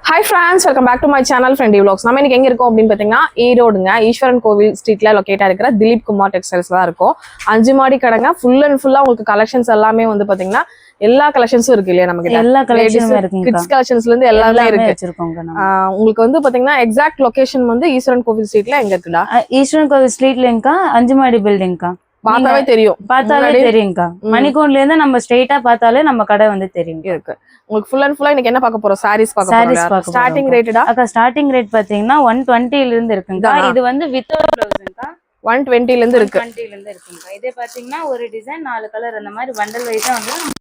Hi friends, welcome back to my channel Friendly Vlogs. நம்ம இன்னைக்கு எங்க இருக்கோம் அப்படின்னு பாத்தீங்கன்னா ஈரோடுங்க ஈஸ்வரன் கோவில் ஸ்ட்ரீட்ல லொகேட்டா இருக்கிற திலீப் குமார் டெக்ஸ்டைல்ஸ் தான் இருக்கும். 5 மாடி கடைங்க. ஃபுல் அண்ட் ஃபுல்லா உங்களுக்கு கலெக்ஷன்ஸ் எல்லாமே வந்து பாத்தீங்கன்னா எல்லா கலெக்ஷன்ஸும் இருக்கு இல்லையா நம்ம கிட்ட. எல்லா கலெக்ஷனும் இருக்குங்க. கிட்ஸ் கலெக்ஷன்ஸ்ல இருந்து எல்லாமே இருக்கு. வச்சிருக்கோங்க நம்ம. உங்களுக்கு வந்து பாத்தீங்கன்னா எக்ஸாக்ட் லொகேஷன் வந்து ஈஸ்வரன் கோவில் ஸ்ட்ரீட்ல எங்க இருக்குடா? ஈஸ்வரன் கோவில் ஸ்ட்ரீட்லங்கா 5 மாடி பில்டிங்க்கா. பார்த்தாவே தெரியும்க்கா. மணிக்கூண்ட்ல இருந்து நம்ம ஸ்ட்ரைட்டா பார்த்தாலே நம்ம கடை வந்து தெரியும் இருக்கு. உங்களுக்கு ஃபுல் அண்ட் ஃபுல்லா இன்னைக்கு என்ன பார்க்க போறோம்? சாரீஸ் பார்க்க போறோம். ஸ்டார்டிங் ரேட்டடா? அக்கா ஸ்டார்டிங் ரேட் பாத்தீங்கன்னா 120 ல இருந்து இருக்குங்க. இது வந்து வித்தவுட் ப்ளவுஸ்ங்கா. 120 ல இருந்து இருக்கு. 120 ல இருந்து இருக்குங்க. இதே பாத்தீங்கன்னா ஒரு டிசைன் 4 கலர் அந்த மாதிரி பண்டல் வைஸா வந்து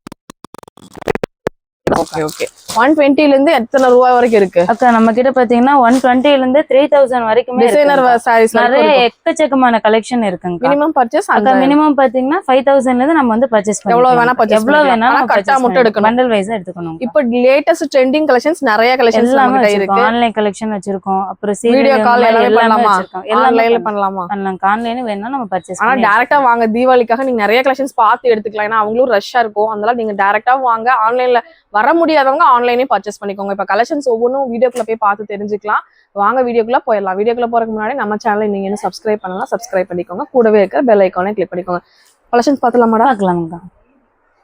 ஓகே ஓகே 120 ல இருந்து எத்தனை ரூபாய் வரைக்கும் இருக்கு? அக்கா நம்ம கிட்ட பாத்தீங்கன்னா 120 ல இருந்து 3000 வரைக்கும் டிசைனர் சாரீஸ் நிறைய எக்கச்சக்கமான கலெக்ஷன் இருக்குங்க. மினிமம் பர்ச்சேஸ் அக்கா மினிமம் பாத்தீங்கன்னா 5000 ல இருந்து நம்ம வந்து பர்ச்சேஸ் பண்ணலாம். எவ்வளவு வேணா பர்ச்சேஸ் எவ்வளவு வேணாலும் கட்டா மட்டும் எடுக்கணும். பண்டல் வைஸா எடுத்துக்கணும். இப்போ லேட்டஸ்ட் ட்ரெண்டிங் கலெக்ஷன்ஸ் நிறைய கலெக்ஷன்ஸ் எல்லாமே இருக்கு. ஆன்லைன் கலெக்ஷன் வச்சிருக்கோம். அப்புறம் வீடியோ கால் எல்லாமே பண்ணலாமா? ஆன்லைன்ல பண்ணலாமா? பண்ணலாம். ஆன்லைன் வேணா நம்ம பர்ச்சேஸ் ஆனா டைரக்டா வாங்க. தீபாவளிக்காக நீங்க நிறைய கலெக்ஷன்ஸ் பார்த்து எடுத்துக்கலாம். ஏன்னா அவங்களும் ரஷ்ஷா இருக்கும். அதனால நீங்க டைரக்டா வாங்க. ஆன்லைன்ல வர முடியாதவங்க ஆன்லைனே பர்ச்சேஸ் பண்ணிக்கோங்க. இப்ப கலெக்ஷன்ஸ் ஒவ்வொன்றும் வீடியோக்குள்ள போய் பார்த்து தெரிஞ்சுக்கலாம். வாங்க வீடியோக்குள்ள போயிடலாம். வீடியோக்குள்ள போறதுக்கு முன்னாடி நம்ம சேனலை நீங்க என்ன சப்ஸ்கிரைப் பண்ணலாம், சப்ஸ்கிரைப் பண்ணிக்கோங்க. கூடவே இருக்கிற பெல் ஐக்கானை கிளிக் பண்ணிக்கோங்க. கலெக்ஷன்ஸ் பார்த்தலாமாடா? பார்க்கலாம்க்கா.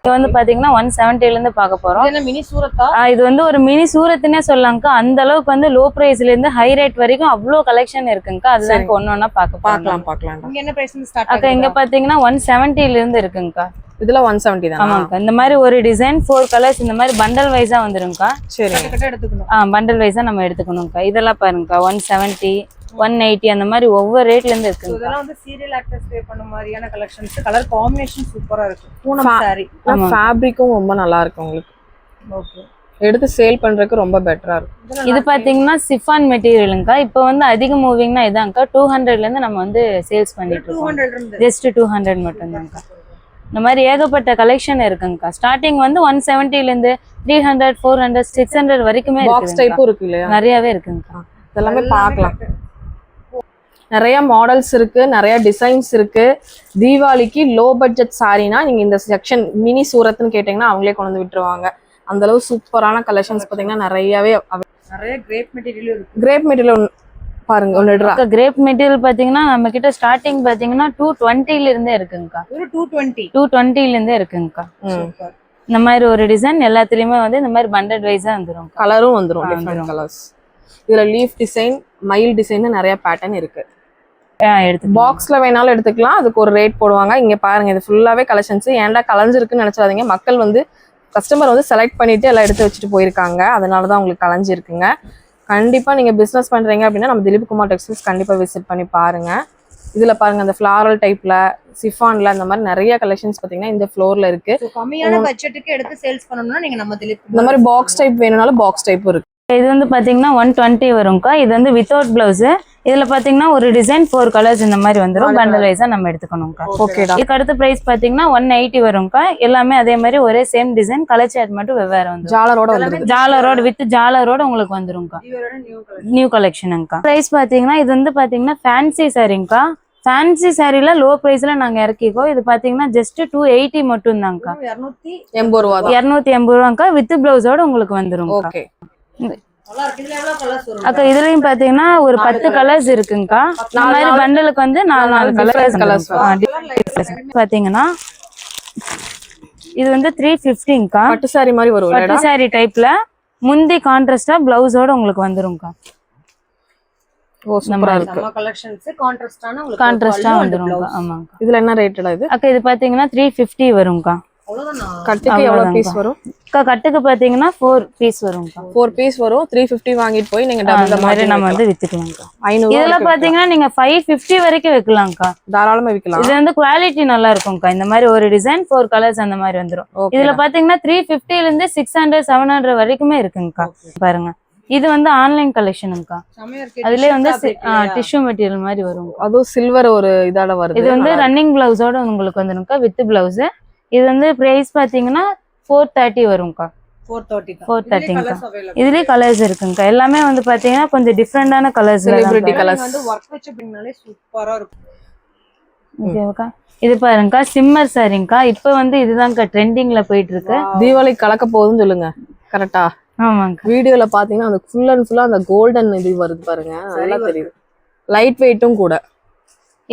இது வந்து பாத்தீங்கன்னா 170 ல இருந்து பார்க்க போறோம். இது மினி சூரத்தா? இது வந்து ஒரு மினி சூரத்னே சொல்லலாம்க்கா. அந்த அளவுக்கு வந்து லோ பிரைஸ்ல இருந்து ஹை ரேட் வரைக்கும் அவ்வளவு கலெக்ஷன் இருக்குங்க. அதுதான் ஒன்னொன்னா பார்க்கலாம். இங்க என்ன பிரைஸ் ஸ்டார்ட் அக்கா இங்க பாத்தீங்கன்னா 170 ல இருந்து இருக்குங்கக்கா. இதுல 170 தான். ஆமாங்க. இந்த மாதிரி ஒரு டிசைன் 4 கலர்ஸ் இந்த மாதிரி பண்டல் வைஸா வந்துருங்கக்கா. சரி கட்ட எடுத்துக்கணும். பண்டல் வைஸா நம்ம எடுத்துக்கணும்க்கா. இதெல்லாம் பாருங்கக்கா 170 180 அந்த மாதிரி ஒவ்வொரு ரேட்ல இருந்து இருக்கு. இதெல்லாம் வந்து சீரியல் ஆக்டர்ஸ் வே பண்ண மாதிரியான கலெக்ஷன்ஸ். கலர் காம்பினேஷன் சூப்பரா இருக்கு. பூனம் saree. ஃபேப்ரிக்கும் ரொம்ப நல்லா இருக்கு உங்களுக்கு. ஓகே. எடுத்து சேல் பண்றதுக்கு ரொம்ப பெட்டரா இருக்கும். இது பாத்தீங்கன்னா சிஃபான் மெட்டீரியலுங்கக்கா. இப்போ வந்து அதிக மூவிங்னா இதான்க்கா. 200 ல இருந்து நம்ம வந்து சேல்ஸ் பண்ணிட்டு இருக்கோம். 200 இருந்து ஜஸ்ட் 200 மட்டும் தான்க்கா. இந்த மாதிரி ஏகப்பட்ட கலெக்ஷன் இருக்குங்கக்கா. ஸ்டார்டிங் வந்து 170 ல இருந்து 300 400 600 வரைக்குமே பாக்ஸ் டைப்பும் இருக்கு இல்லையா? நிறையவே இருக்குங்கக்கா. இதெல்லாமே பார்க்கலாம். நிறைய மாடல்ஸ் இருக்கு, நிறைய டிசைன்ஸ் இருக்கு. தீபாவளிக்கு லோ பட்ஜெட் சாரினா நீங்க இந்த செக்ஷன் மினி சூரத்னு கேட்டீங்கன்னா அவங்களே கொண்டு வந்து விட்டுருவாங்க. அந்த அளவு சூப்பரான கலெக்ஷன்ஸ் பாத்தீங்கன்னா நிறையவே நிறைய கிரேப் மெட்டீரியல் இருக்கு. கிரேப் மெட்டீரியல் பாருங்க ஒன்னுடுறா. கிரேப் மெட்டீரியல் பாத்தீங்கன்னா நம்ம கிட்ட ஸ்டார்டிங் பாத்தீங்கன்னா 220 ல இருந்தே இருக்குங்கக்கா. ஒரு 220 220 ல இருந்தே இருக்குங்கக்கா. இந்த மாதிரி ஒரு டிசைன் எல்லாத்துலயுமே வந்து இந்த மாதிரி பண்டட் வைஸா வந்துரும். கலரும் வந்துரும். Different colours. இதுல லீஃப் டிசைன், மயில் டிசைன் நிறைய பேட்டர்ன் இருக்கு. பாக்ஸ்ல வேணாலும் எடுத்துக்கலாம். அதுக்கு ஒரு ரேட் போடுவாங்க. இங்க பாருங்க இது ஃபுல்லாவே கலெக்ஷன்ஸ். ஏன்டா கலைஞ்சிருக்குன்னு நினைச்சாதீங்க. மக்கள் வந்து கஸ்டமர் வந்து செலக்ட் பண்ணிட்டு எல்லாம் எடுத்து வச்சுட்டு போயிருக்காங்க. அதனாலதான் உங்களுக்கு கலைஞ்சிருக்குங்க. கண்டிப்பா நீங்க பிசினஸ் பண்றீங்க அப்படின்னா நம்ம திலீப் குமார் டெக்ஸ்டைல்ஸ் கண்டிப்பா விசிட் பண்ணி பாருங்க. இதுல பாருங்க அந்த ஃபிளாரல் டைப்ல, சிஃபான்ல அந்த மாதிரி நிறைய கலெக்ஷன்ஸ் பாத்தீங்கன்னா இந்த ஃப்ளோர்ல இருக்கு. கம்மியான பட்ஜெட்டுக்கு எடுத்து சேல்ஸ் பண்ணனும்னா நீங்க நம்ம திலீப் இந்த மாதிரி பாக்ஸ் டைப் வேணும்னாலும் பாக்ஸ் டைப் இருக்கு. இது வந்து பாத்தீங்கன்னா 120 வரும்க்கா. இது வந்து வித்தவுட் பிளவுஸ். இதுல பாத்தீங்கன்னா ஒரு டிசைன் 4 கலர்ஸ் இந்த மாதிரி வந்துரும். பண்டல் வைஸா நம்ம எடுத்துக்கணும்க்கா. ஓகேடா. இதுக்கு அடுத்த பிரைஸ் பாத்தீங்கன்னா 180 வரும்க்கா. எல்லாமே அதே மாதிரி ஒரே சேம் டிசைன். கலர் சார்ட் மட்டும் வெவ்வேறு வந்து ஜாலரோட வந்துருது. ஜாலரோட வித் ஜாலரோட உங்களுக்கு வந்துரும்க்கா. நியூ கலெக்ஷனுங்கக்கா. பிரைஸ் பாத்தீங்கன்னா இது வந்து பாத்தீங்கன்னா ஃபேன்சி சாரிங்கக்கா. ஃபேன்சி சாரில லோ பிரைஸ்ல நாங்க இறக்கிக்கோ. இது பாத்தீங்கன்னா ஜஸ்ட் 280 மட்டும் தான்க்கா. 280 ரூபா. 280 ரூபாங்கக்கா. வித் பிளவுஸோட உங்களுக்கு வந்துரும். ஓகே. அக்கா இதுலயும் பாத்தீங்கன்னா ஒரு 10 கலர்ஸ் இருக்குங்கக்கா. இந்த மாதிரி பண்டலுக்கு வந்து 4 கலர்ஸ் பாத்தீங்கன்னா இது வந்து 350ங்கக்கா. பட்டு சாரி மாதிரி வரும். பட்டு சாரி டைப்ல முந்தி கான்ட்ராஸ்டா பிளவுஸோட உங்களுக்கு வந்துரும்க்கா. ஓ சூப்பரா இருக்கு. நம்ம கலெக்ஷன்ஸ் கான்ட்ராஸ்டா வந்துரும்க்கா. ஆமாங்கக்கா. இதுல என்ன ரேட்டடா இது? அக்கா இது பாத்தீங்கன்னா 350 வரும்க்கா. கட்டுக்கு எவ்வளவு பீஸ் வரும்? கட்டுக்கு பாத்தீங்கன்னா 4 பீஸ் வரும்க்கா. 4 பீஸ் வரும். 350 வாங்கிட்டு போய் நீங்க டபுள் மாதிரி நம்ம வந்து வித்துக்கலாம்க்கா. 500. இதுல பாத்தீங்கன்னா நீங்க 550 வரைக்கும் விக்கலாம்க்கா. தாராளமா விக்கலாம். இது வந்து குவாலிட்டி நல்லா இருக்கும்க்கா. இந்த மாதிரி ஒரு டிசைன் 4 கலர்ஸ் அந்த மாதிரி வந்துரும். இதுல பாத்தீங்கன்னா 350 ல இருந்து 600 700 வரைக்குமே இருக்குங்கக்கா. பாருங்க இது வந்து ஆன்லைன் கலெக்ஷனுங்கக்கா. அதுலயே வந்து டிஷ்யூ மெட்டீரியல் மாதிரி வரும். அதுவும் சில்வர் ஒரு இதோட வருது. இது வந்து ரன்னிங் பிளவுஸோட உங்களுக்கு வந்துரும்க்கா. With blouse. இது வந்து பிரைஸ் பாத்தீங்கன்னா 430 வரும்க்கா. 430ங்கக்கா. இதுலயே கலர்ஸ் இருக்குங்கக்கா. எல்லாமே வந்து பாத்தீங்கன்னா கொஞ்சம் டிஃபரெண்டான கலர்ஸ். Celebrity colours. வந்து வர்க் வச்சு பின்னாலே சூப்பரா இருக்கும். ஓகேவாக்கா. இது பாருங்கக்கா சிம்மர் சாரிங்கக்கா. இப்போ வந்து இதுதான்க்கா ட்ரெண்டிங்ல போயிட்டு இருக்கு. தீபாவளி கலக்க போகுதுன்னு சொல்லுங்க. கரெக்டா? ஆமாங்கக்கா. வீடியோல பாத்தீங்கன்னா அந்த ஃபுல் அண்ட் ஃபுல்லா அந்த கோல்டன் இது வருது பாருங்க, நல்லா தெரியுது. லைட் வெயிட்டும் கூட.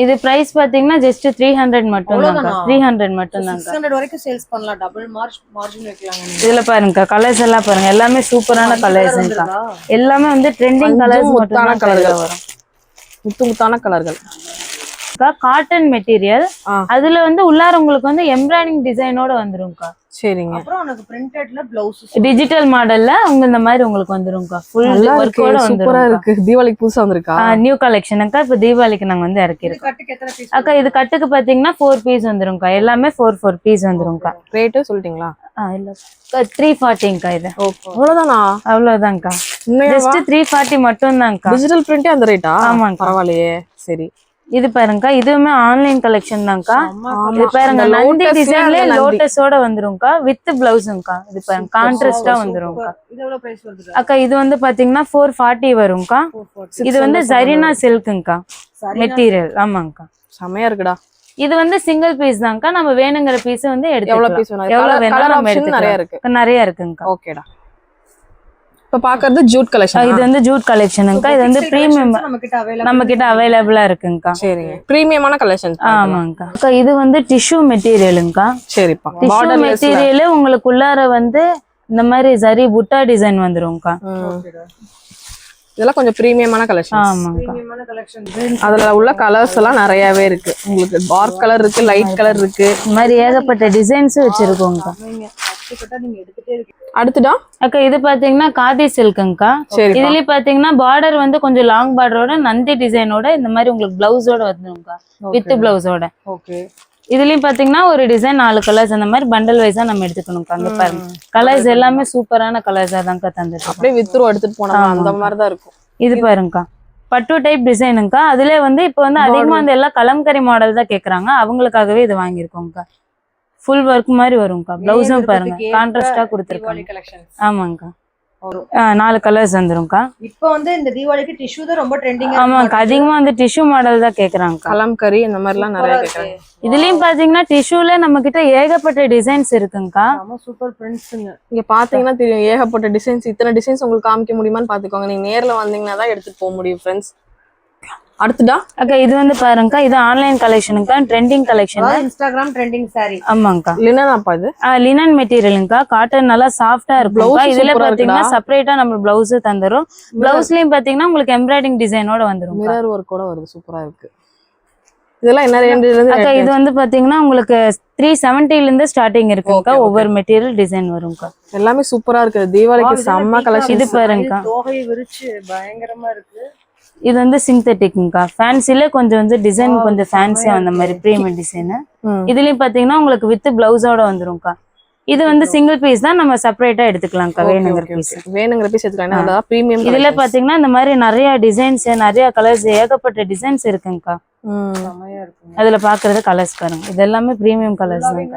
இது பிரைஸ் பாத்தீங்கன்னா ஜஸ்ட் 300 மட்டும் தான். 300 மட்டும் தான். 600 வரைக்கும் சேல்ஸ் பண்ணலாம். டபுள் மார்ஜின் வைக்கலாங்க. இதுல பாருங்க கலர்ஸ் எல்லாம் பாருங்க, எல்லாமே சூப்பரான கலர்ஸ். எல்லாமே வந்து ட்ரெண்டிங் கலர்ஸ் மட்டும் தான் கலர்கள் வரும். முத்தான கலர்கள். காட்டன் மெட்டீரியல், அதுல வந்து உள்ளார உங்களுக்கு வந்து எம்ப்ராய்டிங் டிசைனோட வந்துரும்க்கா. சரிங்க. அப்புறம் உங்களுக்கு பிரிண்டட்ல பிளவுஸ் டிஜிட்டல் மாடல்ல இந்த மாதிரி உங்களுக்கு வந்துரும்க்கா. ஃபுல் ஒர்க்கோட சூப்பரா இருக்கு. தீபாவளிக்கு புதுசா வந்திருக்கா? நியூ கலெக்ஷன் அக்கா. இப்ப தீபாவளிக்கு நாங்க வந்து இறக்கிருக்கோம். கட்டுக்கு எத்தனை பீஸ் அக்கா இது கட்டுக்கு பாத்தீங்கன்னா 4 பீஸ் வந்துரும்க்கா. எல்லாமே 4 பீஸ் வந்துரும்க்கா. ரேட்டு சொல்லிட்டீங்களா? இல்ல 340க்கா. இது அவ்வளவுதானா? அவ்வளவுதான்க்கா. ஜஸ்ட் 340 மட்டும் தான்க்கா. டிஜிட்டல் பிரிண்டே அந்த ரேட்டா? ஆமாங்க. பரவாயில்லையே. சரி. இது பாருங்கக்கா, இதுவுமே ஆன்லைன் கலெக்ஷன் தான்க்கா. இது பாருங்க நந்தி டிசைன்லயே லோட்டஸோட வந்துரும்க்கா, வித் பிளவுஸும்க்கா. இது பாருங்க கான்ட்ராஸ்டா வந்துரும்க்கா. இது எவ்வளவு பிரைஸ் வருது அக்கா இது வந்து பாத்தீங்கன்னா 440 வரும்க்கா. இது வந்து ஜரினா சில்க்குங்கக்கா மெட்டீரியல். ஆமாங்கக்கா. செமையா இருக்குடா. இது வந்து சிங்கிள் பீஸ் தான்க்கா. நம்ம வேணுங்கிற பீஸ் வந்து எவ்வளவு எடுத்துக்கலாம். பீஸ் வேணும்? எவ்வளவு வேணாலும் நம்ம நிறைய எடுத்துக்கலாம். இருக்கு. நிறைய இருக்குங்கக்கா. ஓகேடா. இப்ப பாக்குறது ஜூட் கலெக்ஷன். இது வந்து ஜூட் கலெக்ஷனுங்கக்கா. இது வந்து பிரீமியம் நம்ம கிட்ட அவைலபிளா இருக்குங்கக்கா. சரிங்க. பிரீமியமான கலெக்ஷன். ஆமாங்கக்கா. அக்கா இது வந்து டிஷ்யூ மெட்டீரியலுங்கக்கா. சரிப்பா. டிஷ்யூ மெட்டீரியல் உங்களுக்கு உள்ளார வந்து இந்த மாதிரி ஜரி புட்டா டிசைன் வந்துரும்க்கா. இதெல்லாம் கொஞ்சம் பிரீமியமான கலெக்ஷன். ஆமாங்கக்கா. அதுல உள்ள கலர்ஸ் எல்லாம் நிறையவே இருக்கு. உங்களுக்கு டார்க் கலர் இருக்கு, லைட் கலர் இருக்கு. இந்த மாதிரி ஏகப்பட்ட டிசைன்ஸ் வச்சிருக்கோங்கக்கா. அடுத்துடா அக்கா இது பாத்தீங்கன்னா காதி சில்க்குங்கக்கா. இதுலயே பாத்தீங்கன்னா பார்டர் வந்து கொஞ்சம் லாங் பார்டரோட நந்தி டிசைனோட இந்த மாதிரி உங்களுக்கு பிளவுஸோட வந்துரும்க்கா, வித் பிளவுஸோட. ஓகே. இதுலயும் பாத்தீங்கன்னா ஒரு டிசைன் 4 கலர்ஸ் அந்த மாதிரி பண்டல் வைஸா நம்ம எடுத்துக்கணும்க்கா. அங்க பாருங்க கலர்ஸ் எல்லாமே சூப்பரான கலர்ஸா தான்க்கா தந்துட்டு. அப்படியே வித்ரோ எடுத்துட்டு போனா அந்த மாதிரி தான் இருக்கும். இது பாருங்கக்கா பட்டு டைப் டிசைனுங்கக்கா. அதுல வந்து இப்ப வந்து அதிகமா வந்து எல்லாம் கலம்கரி மாடல் தான் கேக்குறாங்க. அவங்களுக்காகவே இது வாங்கியிருக்கோம்க்கா. ஃபுல் ஒர்க் மாதிரி வரும்க்கா. பிளவுஸும் பாருங்க கான்ட்ராஸ்டா கொடுத்துருக்காங்க. ஆமாங்கக்கா. 4 கலர்ஸ் வந்துரும்க்கா. இப்போ வந்து இந்த தீபாவளிக்கு டிஷ்யூ தான் ரொம்ப ட்ரெண்டிங்கா. ஆமாங்கக்கா. அதிகமா வந்து டிஷ்யூ மாடல் தான் கேக்குறாங்க. கலம்கரி இந்த மாதிரி எல்லாம் நிறைய கேக்குறாங்க. இதுலயும் பாத்தீங்கன்னா டிஷ்யூல நம்ம கிட்ட ஏகப்பட்ட டிசைன்ஸ் இருக்குங்கக்கா. சூப்பர் பிரிண்ட்ஸ்ங்க. இங்க பாத்தீங்கன்னா தெரியும் ஏகப்பட்ட டிசைன்ஸ். இத்தனை டிசைன்ஸ் உங்களுக்கு காமிக்க முடியுமான்னு பாத்துக்கோங்க. நீங்க நேர்ல வந்தீங்கன்னா தான் எடுத்துட்டு போக முடியும் ஃப்ரெண்ட்ஸ். அடுத்துடா அக்கா இது வந்து பாருங்கக்கா, இது ஆன்லைன் கலெக்ஷனுக்கா. Trending collection. Instagram trending saree. ஆமாங்கக்கா. லினனாப்பா இது? லினன் மெட்டீரியலுங்கக்கா. காட்டன் நல்லா சாஃப்டா இருக்கும்க்கா. இதுல பாத்தீங்கன்னா செப்பரேட்டா நம்ம பிளவுஸ் தந்துரும். பிளவுஸ்லயும் பாத்தீங்கன்னா உங்களுக்கு எம்ப்ராய்டிங் டிசைனோட வந்துரும். மிரர் ஒர்க்கோட வருது. சூப்பரா இருக்கு. இதெல்லாம் என்ன ரேஞ்சில இருந்து? அக்கா இது வந்து பாத்தீங்கன்னா உங்களுக்கு 370 இருந்து ஸ்டார்டிங் இருக்குங்கக்கா. ஒவ்வொரு மெட்டீரியல் டிசைன் வரும்க்கா. எல்லாமே சூப்பரா இருக்கு. தீபாவளிக்கு செம்ம கலெக்ஷன். இது பாருங்கக்கா, தோகை விரிச்சு பயங்கரமா இருக்கு. இது வந்து சிந்தட்டிக்ங்கக்கா. ஃபேன்சில கொஞ்சம் வந்து டிசைன் கொஞ்சம் ஃபேன்சியா அந்த மாதிரி பிரீமியம் டிசைன். இதுலயும் பாத்தீங்கன்னா உங்களுக்கு வித் பிளவுஸோட வந்துரும்க்கா. இது வந்து சிங்கிள் பீஸ் தான், நம்ம செப்பரேட்டா எடுத்துக்கலாம்க்கா. வேணுங்கிற பீஸ் எடுத்துக்கலாம். அதான் பிரீமியம். இதுல பாத்தீங்கன்னா இந்த மாதிரி நிறைய டிசைன்ஸ், நிறைய கலர்ஸ், ஏகப்பட்ட டிசைன்ஸ் இருக்குங்கக்கா. அதுல பாக்குறது கலர்ஸ் பாருங்க. இது எல்லாமே பிரீமியம் கலர்ஸ் தான்.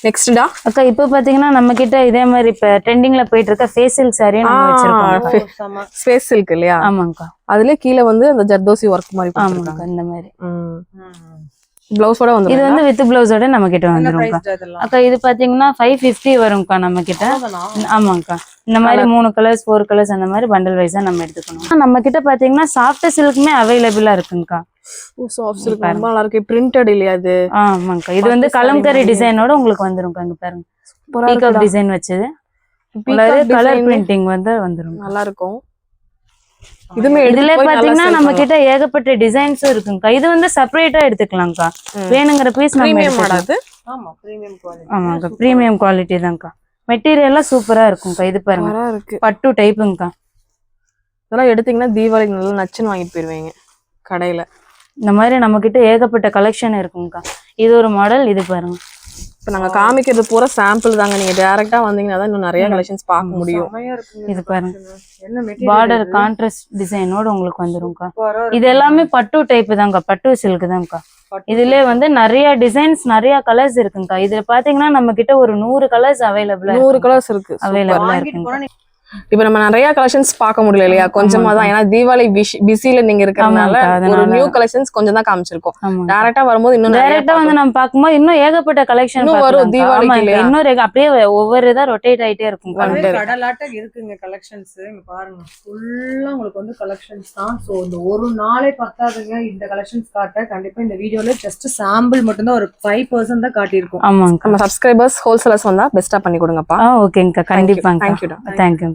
நெக்ஸ்ட்டா அக்கா இப்ப பாத்தீங்கன்னா நம்ம கிட்ட இதே மாதிரி இப்ப ட்ரெண்டிங்ல போயிட்டு இருக்க ஃபேஷியல் சாரி நம்ம வச்சிருக்கோம். ஃபேஸ் சில்க் இல்லையா? ஆமாங்கக்கா. அதுல கீழ வந்து அந்த ஜர்தோசி ஒர்க் மாதிரி ஆமாங்கக்கா. இந்த மாதிரி பிளவுஸோட வந்து இது வந்து வித் பிளவுஸோட நம்ம கிட்ட வந்துரும்க்கா. அக்கா இது பாத்தீங்கன்னா 550 வரும்க்கா நம்ம கிட்ட. ஆமாங்கக்கா. இந்த மாதிரி 3 கலர்ஸ் 4 கலர்ஸ் அந்த மாதிரி பண்டல் வைஸா நம்ம எடுத்துக்கணும். நம்ம கிட்ட பாத்தீங்கன்னா சாஃப்ட் சில்க்குமே அவைலபிளா இருக்குங்கக்கா. சாஃப்ட் சில்க் ரொம்ப நல்லா இருக்கு. பிரிண்டட் இல்லையா இது? ஆமாங்கக்கா. இது வந்து கலம்கரி டிசைனோட உங்களுக்கு வந்துரும்க்கா. இங்க பாருங்க பீகாக் டிசைன் வச்சது. கலர் பிரிண்டிங் வந்து வந்துரும். நல்லா இருக்கும். இதுல பாத்தீங்கன்னா நம்ம கிட்ட ஏகப்பட்ட டிசைன்ஸ் இருக்குங்கக்கா. இது வந்து செப்பரேட்டா எடுத்துக்கலாம்க்கா. வேணுங்கிற பீஸ் நம்ம எடுத்துக்கலாம். ஆமாங்கக்கா. பிரீமியம் குவாலிட்டி தான்க்கா. மெட்டீரியல்லாம் சூப்பரா இருக்கும்க்கா. இது பாருங்க பட்டு டைப்புங்கக்கா. இதெல்லாம் எடுத்தீங்கன்னா தீபாவளிக்கு நல்லா நச்சுன்னு வாங்கிட்டு போயிருவீங்க கடையில. இந்த மாதிரி நம்ம கிட்ட ஏகப்பட்ட கலெக்ஷன் இருக்குங்கக்கா. இது ஒரு மாடல். இது பாருங்க. இப்ப நாங்க காமிக்கிறது பூரா சாம்பிள் தாங்க. நீங்க டைரக்டா வந்தீங்கன்னா தான் இன்னும் நிறைய கலெக்ஷன்ஸ் பார்க்க முடியும். இது பாருங்க பார்டர் கான்ட்ராஸ்ட் டிசைனோட உங்களுக்கு வந்துரும்க்கா. இது எல்லாமே பட்டு டைப் தான்க்கா. பட்டு சில்க் தான்க்கா. இதுல வந்து நிறைய டிசைன்ஸ், நிறைய கலர்ஸ் இருக்குங்கக்கா. இதுல பாத்தீங்கன்னா நம்ம கிட்ட ஒரு 100 கலர்ஸ் அவைலபிளா 100 கலர்ஸ் இருக்கு. அவைலபிளா இருக்குங்க. இப்ப நம்ம நிறைய கலெக்ஷன்ஸ் பார்க்க முடியல இல்லையா, கொஞ்சமா தான். ஏன்னா தீபாவளி பிஸில நீங்க இருக்கறதுனால ஆமாக்கா, ஒரு அதனால. நியூ கலெக்ஷன்ஸ் கொஞ்சம் தான் காமிச்சிருக்கோம். ஆமா. டைரக்டா வரும்போது இன்னும் நிறைய டைரக்டா வந்து நம்ம பாக்கும்போது இன்னும் ஏகப்பட்ட கலெக்ஷன் இன்னும் வரும் தீபாவளிக்கு இல்லையா? இன்னொரு அப்படியே ஒவ்வொரு இதா ரொட்டேட் ஆயிட்டே இருக்கும். வந்துட்டே இருக்கு. கடலாட்டம் இருக்குங்க கலெக்ஷன்ஸ். இங்க பாருங்க ஃபுல்லா உங்களுக்கு வந்து கலெக்ஷன்ஸ் தான். சோ இந்த ஒரு நாளே பத்தாதுங்க இந்த கலெக்ஷன்ஸ் காட்ட. கண்டிப்பா இந்த வீடியோல ஜஸ்ட் சாம்பிள் மட்டும் தான் ஒரு 5% தான் காட்டியிருக்கோம். ஆமாங்க. நம்ம சப்ஸ்கிரைபர்ஸ் ஹோல்சேலர்ஸ் வந்தா பெஸ்டா பண்ணி கொடுங்கப்பா. ஓகேங்கக்கா, கண்டிப்பாங்க. தேங்க்யூ. தேங்க்யூ.